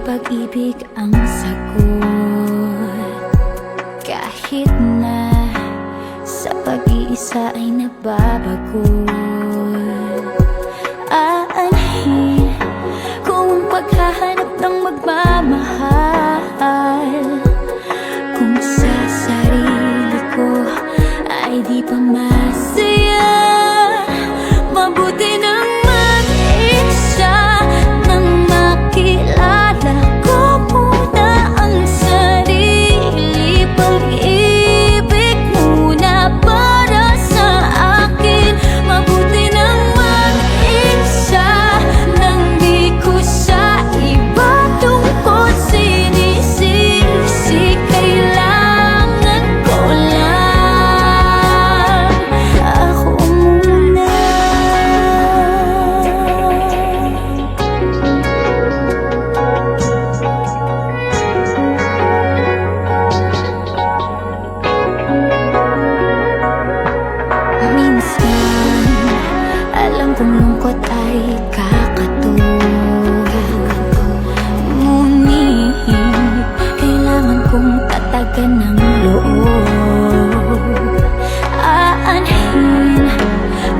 pag-ibig ang sagot. Kahit na sa pag-iisa ay nababago, aanhin kung paghahanap ng magmamahal. Kung sa sarili ko ay di pa masaya, mabuti nang mag-isa nang makilala ko muna ang sarili. Pag-ibig muna para sa akin, mabuti nang mag-isa nang di ko sa iba tungkol sinisisi. Kailangan ko lang ako muna. Minsan, alam kong lungkot ay kakatulog, ngunit kailangan kong tatagan ng loob. Aanhin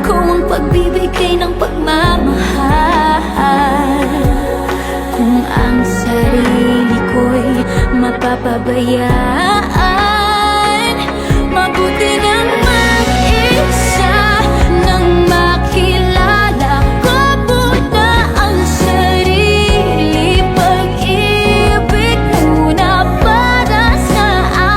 kung ang pagbibigay ng pagmamahal, kung ang sarili ko'y mapapabayaan. Mabuti nang mag-isa nang makilala ko muna ang sarili. Pag-ibig muna para sa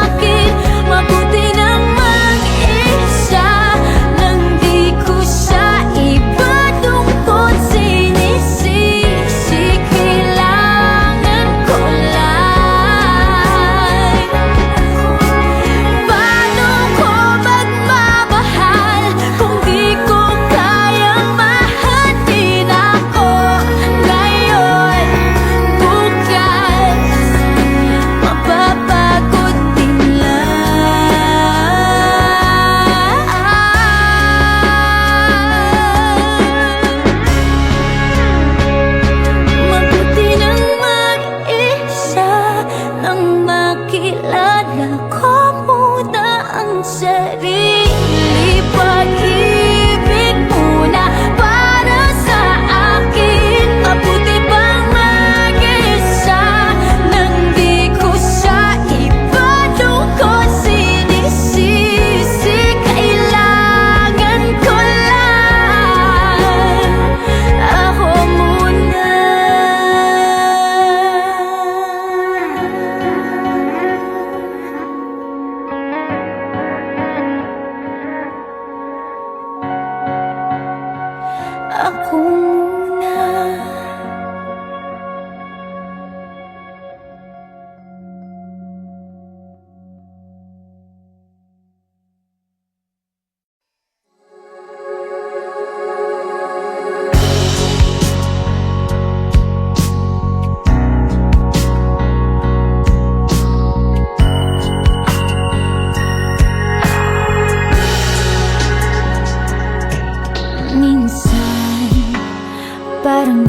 akin, mabuti nang mag-isa nang di ko sa iba tungkol sinisisi. Kailangan ko lang. Paano ko magmamahal kung di ko kayang mahalin ako ngayon? Bukas, mapapagod din lang. Mabuti nang mag-isa nang makilala ko muna ang sarili. Pag-ibig muna para sa akin, mabuti bang mag-isa nang di ko sa iba tungkol sinisisi. Kailangan ko lang ako muna. Ako muna. Minsan, parang